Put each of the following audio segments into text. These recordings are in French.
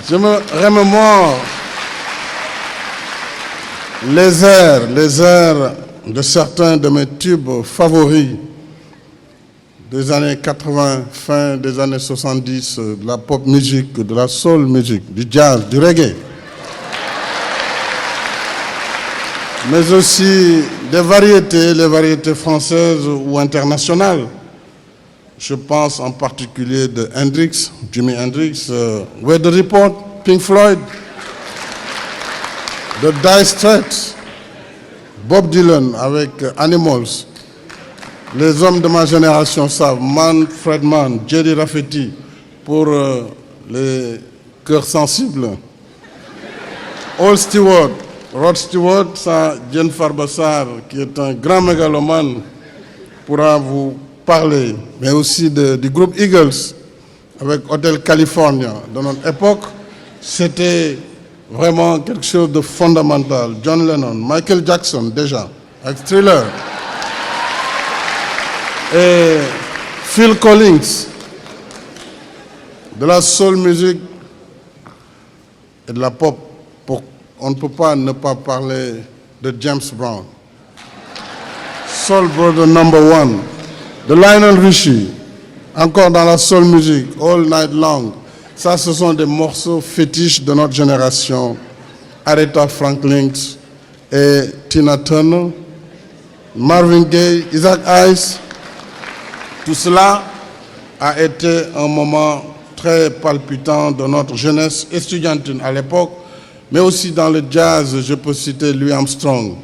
Je me remémore les airs de certains de mes tubes favoris des années 80, fin des années 70, de la pop music, de la soul music, du jazz, du reggae. Mais aussi des variétés, les variétés françaises ou internationales. Je pense en particulier de Hendrix, Jimi Hendrix, Weather Report, Pink Floyd, The Dire Straits, Bob Dylan avec Animals. Les hommes de ma génération savent, Manfred Mann, Jerry Rafferty, pour les cœurs sensibles. Old Stewart, Rod Stewart, ça, Diène Farbassar, qui est un grand mégalomane, pourra vous parler, mais aussi du groupe Eagles, avec Hotel California. Dans notre époque, c'était vraiment quelque chose de fondamental. John Lennon, Michael Jackson, déjà, avec Thriller. Et Phil Collins, de la soul music et de la pop. On ne peut pas ne pas parler de James Brown. Soul Brother #1, de Lionel Richie, encore dans la soul music, All Night Long. Ça, ce sont des morceaux fétiches de notre génération. Aretha Franklin et Tina Turner, Marvin Gaye, Isaac Hayes. Tout cela a été un moment très palpitant de notre jeunesse estudiantine à l'époque, mais aussi dans le jazz. Je peux citer Louis Armstrong,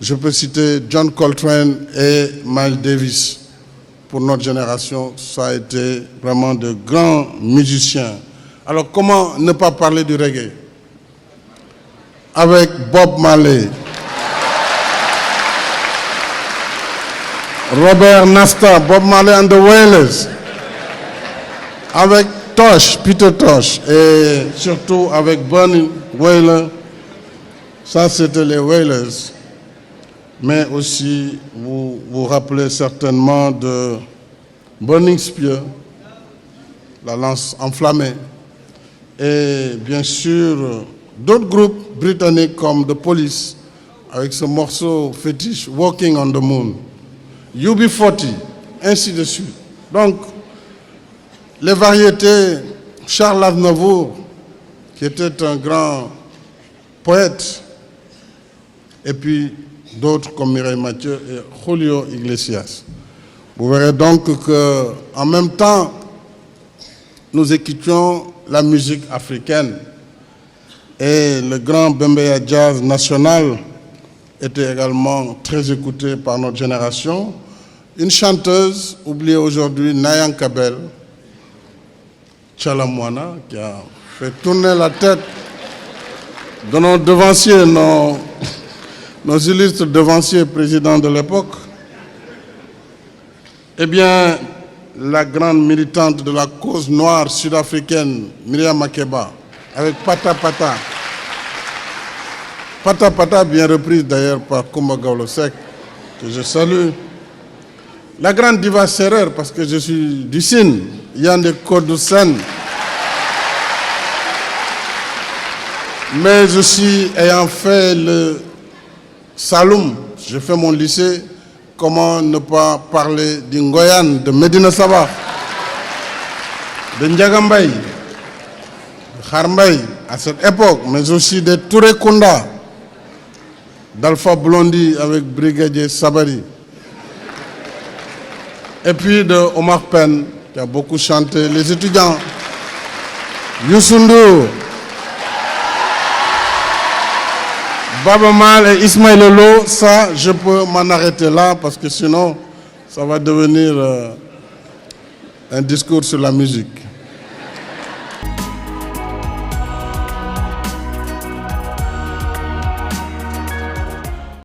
je peux citer John Coltrane et Miles Davis. Pour notre génération, ça a été vraiment de grands musiciens. Alors comment ne pas parler du reggae? Avec Bob Marley, Robert Nesta, Bob Marley and the Wailers, avec Tosh, Peter Tosh, et surtout avec Bunny Wailer. Ça, c'était les Wailers. Mais aussi, vous vous rappelez certainement de Burning Spear, la lance enflammée, et bien sûr d'autres groupes britanniques comme The Police, avec ce morceau fétiche Walking on the Moon, UB40, ainsi de suite. Donc, les variétés, Charles Aznavour, qui était un grand poète, et puis d'autres comme Mireille Mathieu et Julio Iglesias. Vous verrez donc qu'en même temps, nous écoutions la musique africaine et le grand Bembeya Jazz national était également très écouté par notre génération. Une chanteuse oubliée aujourd'hui, Nayan Kabel, Tchalamouana, qui a fait tourner la tête de nos devanciers, nos illustres devanciers présidents de l'époque. Eh bien, la grande militante de la cause noire sud-africaine, Miriam Makeba, avec Pata Pata. Pata Pata, bien reprise d'ailleurs par Kumba Gawlo Seck, que je salue. La grande diva Serrer, parce que je suis du Sine, Yandé Kodou Sen. Mais aussi, ayant fait le Saloum, j'ai fait mon lycée, comment ne pas parler d'Ingoyan, de Medina Sabah, de Ndiagambay, de Kharmbay à cette époque, mais aussi de Touré Kunda, d'Alpha Blondy avec Brigadier Sabari, et puis de Omar Penn, qui a beaucoup chanté, les étudiants, Youssou Ndour, Baba Mal et Ismaël Lolo. Ça, je peux m'en arrêter là parce que sinon, ça va devenir un discours sur la musique.